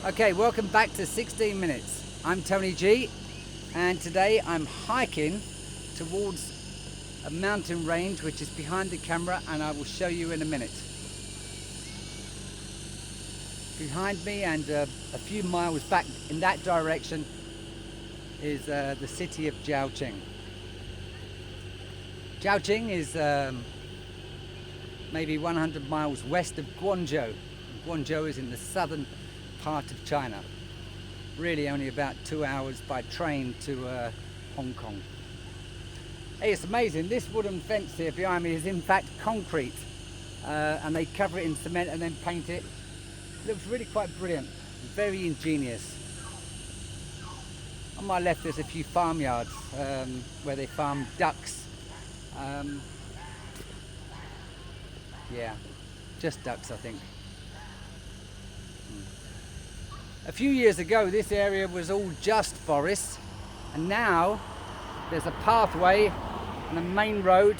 Okay, welcome back to 16 Minutes. I'm Tony G, and today I'm hiking towards a mountain range which is behind the camera, and I will show you in a minute. Behind me and a few miles back in that direction is the city of Jiaoqing. Jiaoqing is maybe 100 miles west of Guangdong. Guangdong is in the southern part of China. Really only about 2 hours by train to Hong Kong. Hey, it's amazing. This wooden fence here behind me is in fact concrete, and they cover it in cement and then paint it. Looks really quite brilliant, very ingenious. On my left there's a few farmyards where they farm ducks. Yeah, just ducks I think. A few years ago this area was all just forest, and now there's a pathway and a main road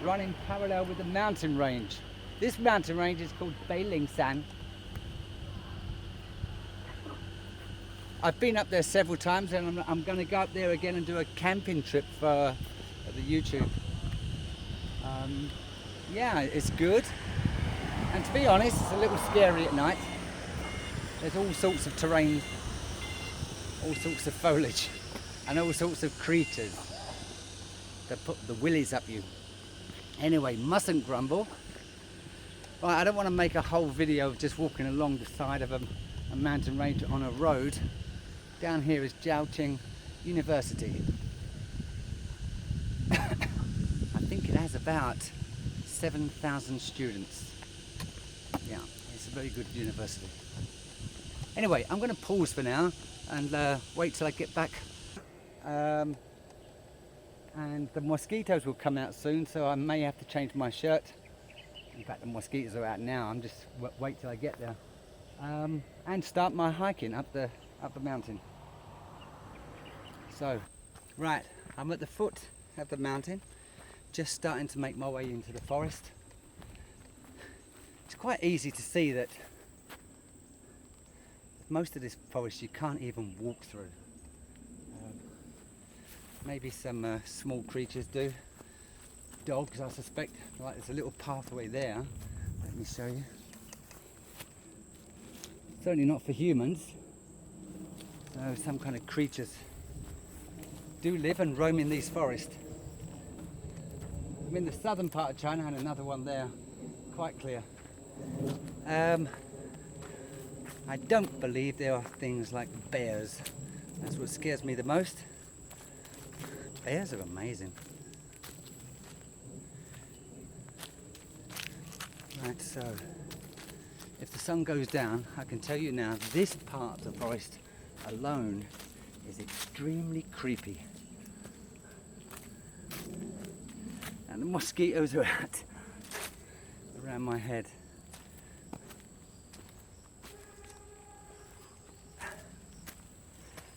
running parallel with the mountain range. This mountain range is called Beilingsan. I've been up there several times, and I'm going to go up there again and do a camping trip for the YouTube. Yeah, it's good, and to be honest it's a little scary at night. There's all sorts of terrain, all sorts of foliage, and all sorts of creatures that put the willies up you. Anyway, mustn't grumble. Right, I don't want to make a whole video of just walking along the side of a mountain range on a road. Down here is Jiaoqing University. I think it has about 7,000 students. Yeah, it's a very good university. Anyway, I'm going to pause for now and wait till I get back. And the mosquitoes will come out soon, so I may have to change my shirt. In fact, the mosquitoes are out now. I'm just wait till I get there and start my hiking up the mountain. So, right, I'm at the foot of the mountain, just starting to make my way into the forest. It's quite easy to see that most of this forest you can't even walk through. Maybe some small creatures do. Dogs, I suspect. Like, there's a little pathway there. Let me show you. Certainly not for humans. So some kind of creatures do live and roam in these forests. I'm in the southern part of China, and another one there, quite clear. I don't believe there are things like bears. That's what scares me the most. Bears are amazing. Right, so if the sun goes down, I can tell you now, this part of the forest alone is extremely creepy. And the mosquitoes are out around my head.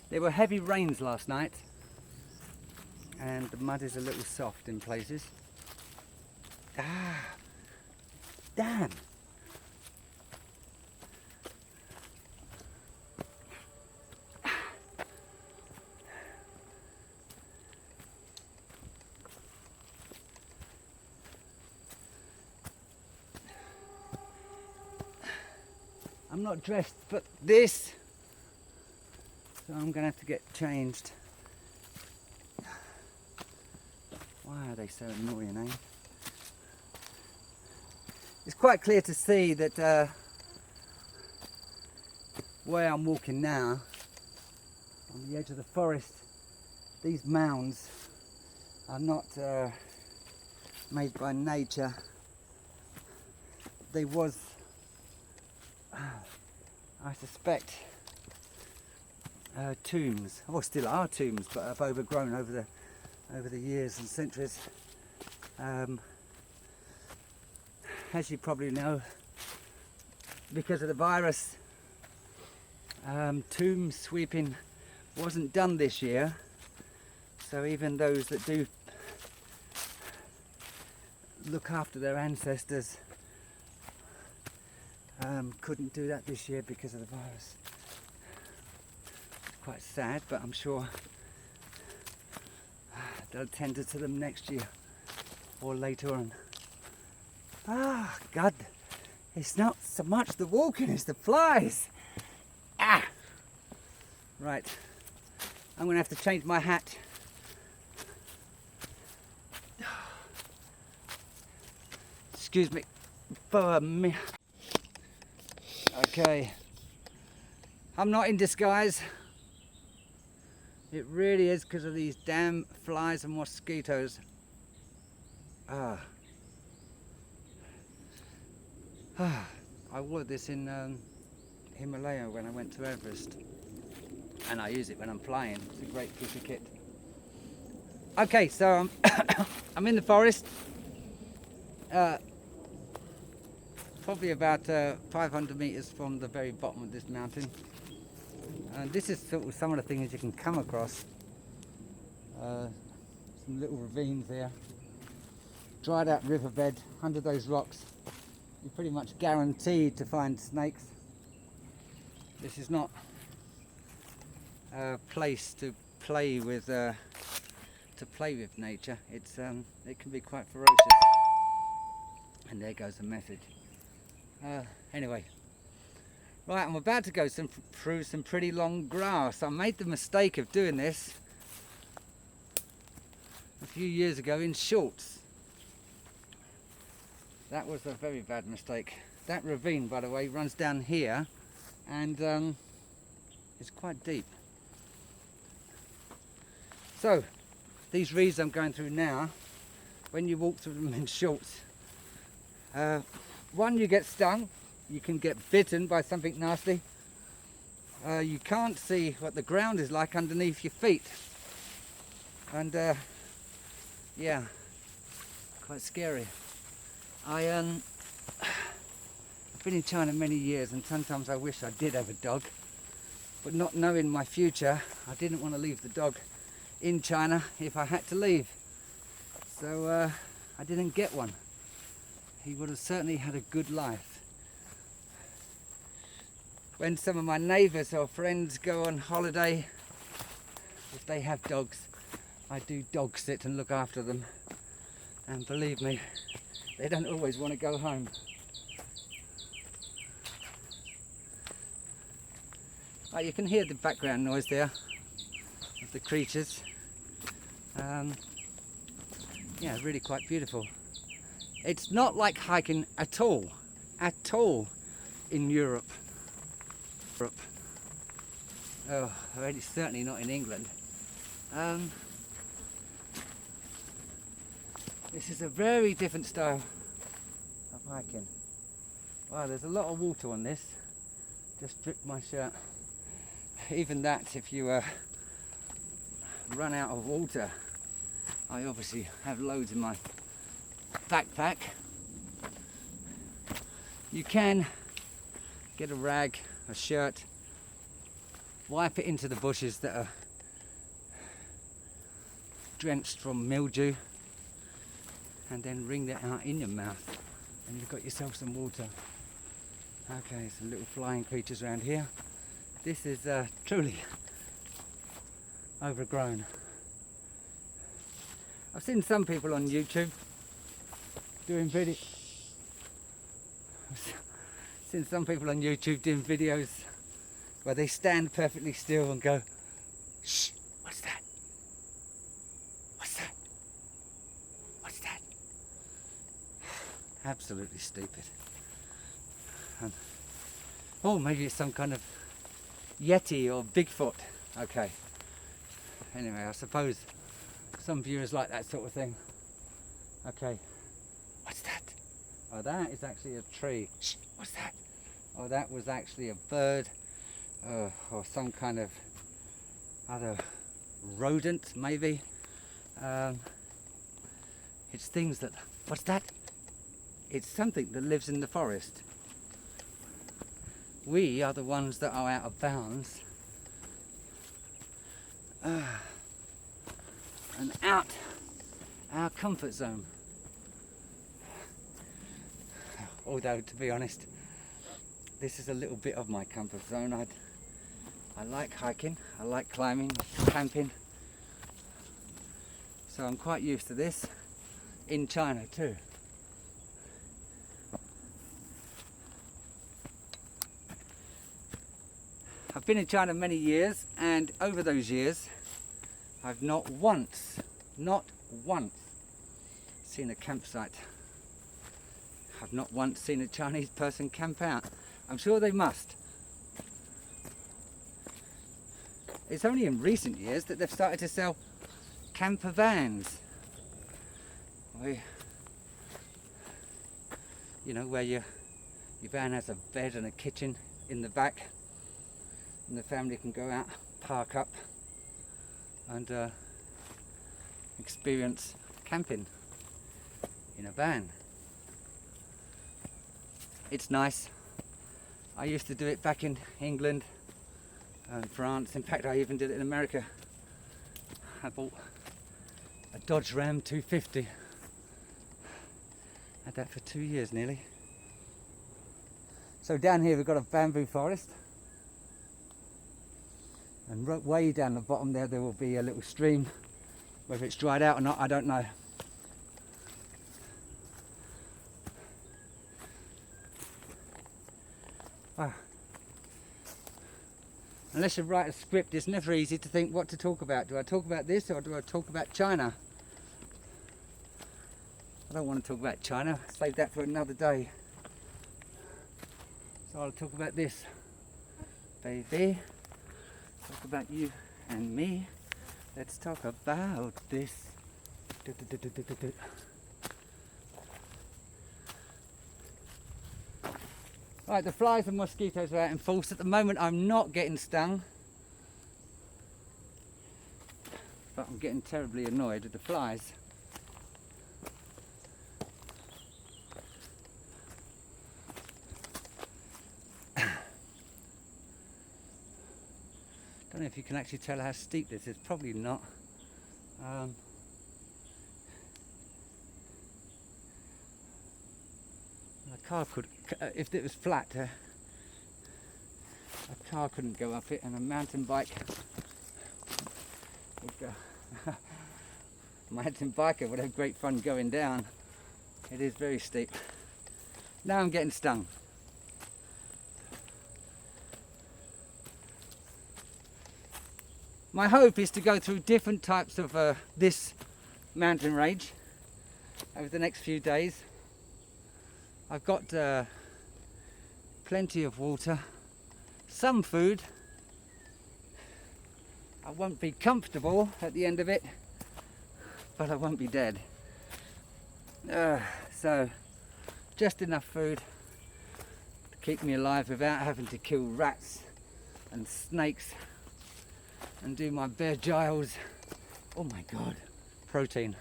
There were heavy rains last night, and the mud is a little soft in places. Ah, damn! I'm not dressed for this, so I'm going to have to get changed. Why are they so annoying, eh? It's quite clear to see that where I'm walking now, on the edge of the forest, these mounds are not made by nature. They was, I suspect, tombs, or still are tombs, but have overgrown over the years and centuries. As you probably know, because of the virus, tomb sweeping wasn't done this year, so even those that do look after their ancestors Couldn't do that this year because of the virus. Quite sad, but I'm sure they'll tend to them next year or later on. Ah, God, it's not so much the walking, it's the flies. Ah! Right, I'm gonna have to change my hat. Excuse me for me. Okay, I'm not in disguise. It really is because of these damn flies and mosquitoes. I wore this in Himalaya when I went to Everest, and I use it when I'm flying. It's a great piece of kit. Okay, so I'm in the forest, probably about 500 meters from the very bottom of this mountain. And this is sort of some of the things you can come across. Some little ravines there, dried out riverbed. Under those rocks you're pretty much guaranteed to find snakes. This is not a place to play with nature. It's it can be quite ferocious. And there goes the message. Anyway, right, I'm about to go through some pretty long grass. I made the mistake of doing this a few years ago in shorts. That was a very bad mistake. That ravine, by the way, runs down here, and it's quite deep. So these reeds I'm going through now, when you walk through them in shorts, one, you get stung, you can get bitten by something nasty. You can't see what the ground is like underneath your feet, and yeah, quite scary. I've been in China many years, and sometimes I wish I did have a dog, but not knowing my future, I didn't want to leave the dog in China if I had to leave, so I didn't get one. He would have certainly had a good life. When some of my neighbours or friends go on holiday, if they have dogs, I do dog sit and look after them, and believe me, they don't always want to go home. Oh, you can hear the background noise there of the creatures. Yeah, really quite beautiful. It's not like hiking at all in Europe. Oh, well, it's certainly not in England. This is a very different style of hiking. Wow, there's a lot of water on this. Just dripped my shirt. Even that, if you run out of water, I obviously have loads in my backpack. You can get a rag, a shirt, wipe it into the bushes that are drenched from mildew, and then wring that out in your mouth, and you've got yourself some water. Okay, some little flying creatures around here. This is truly overgrown. I've seen some people on YouTube doing videos. Seen some people on YouTube doing videos where they stand perfectly still and go, "Shh, what's that? What's that? What's that?" Absolutely stupid. Oh, maybe it's some kind of Yeti or Bigfoot. Okay. Anyway, I suppose some viewers like that sort of thing. Okay. What's that? Oh, that is actually a tree. Shh, what's that? Oh, that was actually a bird, or some kind of other rodent, maybe. It's things that, what's that? It's something that lives in the forest. We are the ones that are out of bounds and out our comfort zone. Although, to be honest, this is a little bit of my comfort zone. I like hiking, I like climbing, camping. So I'm quite used to this in China too. I've been in China many years, and over those years I've not once seen a campsite. I've not once seen a Chinese person camp out. I'm sure they must. It's only in recent years that they've started to sell camper vans. You know, where your van has a bed and a kitchen in the back, and the family can go out, park up, and experience camping in a van. It's nice. I used to do it back in England and France. In fact, I even did it in America. I bought a Dodge Ram 250. Had that for 2 years nearly. So down here we've got a bamboo forest, and way down the bottom there will be a little stream. Whether it's dried out or not, I don't know. Wow. Unless you write a script, it's never easy to think what to talk about. Do I talk about this or do I talk about China? I don't want to talk about China. Save that for another day. So I'll talk about this. Baby, talk about you and me. Let's talk about this. Right, the flies and mosquitoes are out in force. At the moment I'm not getting stung, but I'm getting terribly annoyed with the flies. Don't know if you can actually tell how steep this is. Probably not. A car could, if it was flat, a car couldn't go up it, and a mountain bike would go. Mountain biker would have great fun going down. It is very steep. Now I'm getting stung. My hope is to go through different types of this mountain range over the next few days. I've got plenty of water, some food. I won't be comfortable at the end of it, but I won't be dead. So just enough food to keep me alive without having to kill rats and snakes and do my bear giles. Oh my god, protein.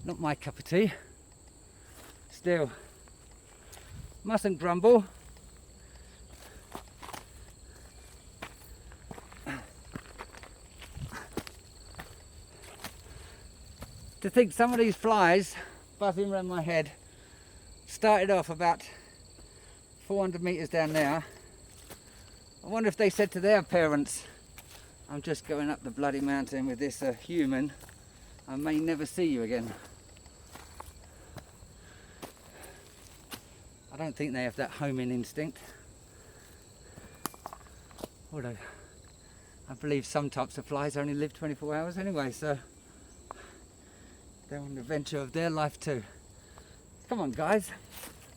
Not my cup of tea. Still, mustn't grumble. To think some of these flies buzzing around my head started off about 400 meters down there. I wonder if they said to their parents, I'm just going up the bloody mountain with this human. I may never see you again. I don't think they have that homing instinct. Although I believe some types of flies only live 24 hours anyway, so they're on the adventure of their life too. Come on guys,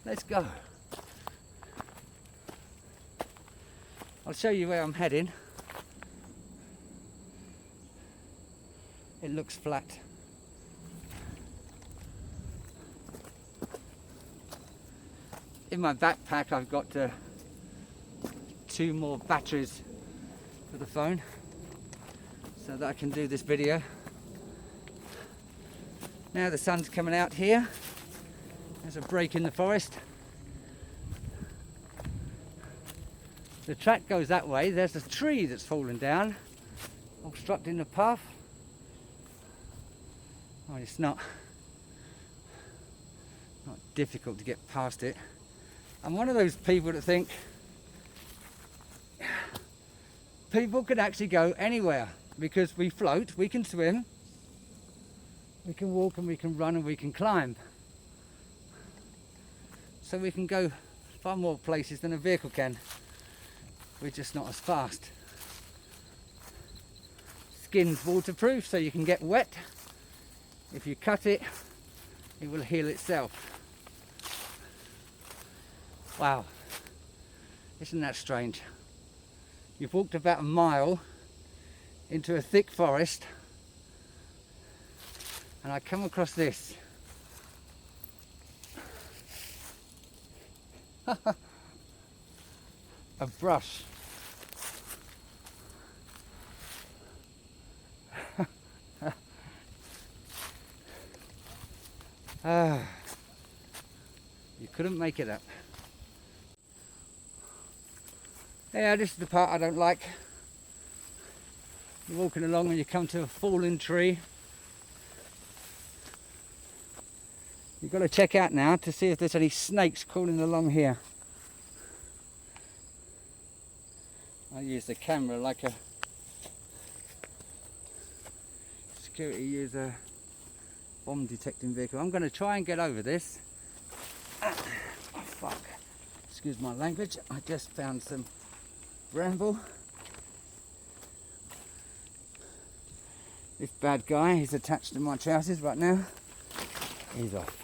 let's go. I'll show you where I'm heading. It looks flat. In my backpack I've got 2 more batteries for the phone so that I can do this video. Now the sun's coming out here. There's a break in the forest. The track goes that way. There's a tree that's fallen down, obstructing the path. Well, it's not difficult to get past it. I'm one of those people that think people could actually go anywhere because we float, we can swim, we can walk and we can run and we can climb. So we can go far more places than a vehicle can. We're just not as fast. Skin's waterproof, so you can get wet. If you cut it, it will heal itself. Wow, isn't that strange? You've walked about a mile into a thick forest and I come across this. A brush. You couldn't make it up. Yeah, this is the part I don't like. You're walking along and you come to a fallen tree. You've got to check out now to see if there's any snakes crawling along here. I use the camera like a security user bomb detecting vehicle. I'm going to try and get over this. Oh fuck, excuse my language. I just found some bramble. This bad guy, he's attached to my trousers right now. He's off.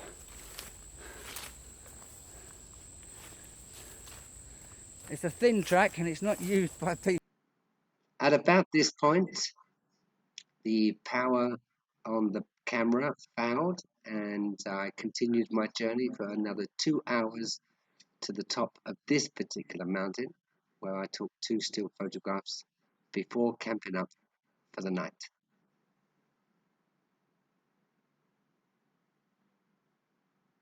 It's a thin track and it's not used by people. At about this point, the power on the camera failed and I continued my journey for another 2 hours to the top of this particular mountain, where I took 2 still photographs before camping up for the night.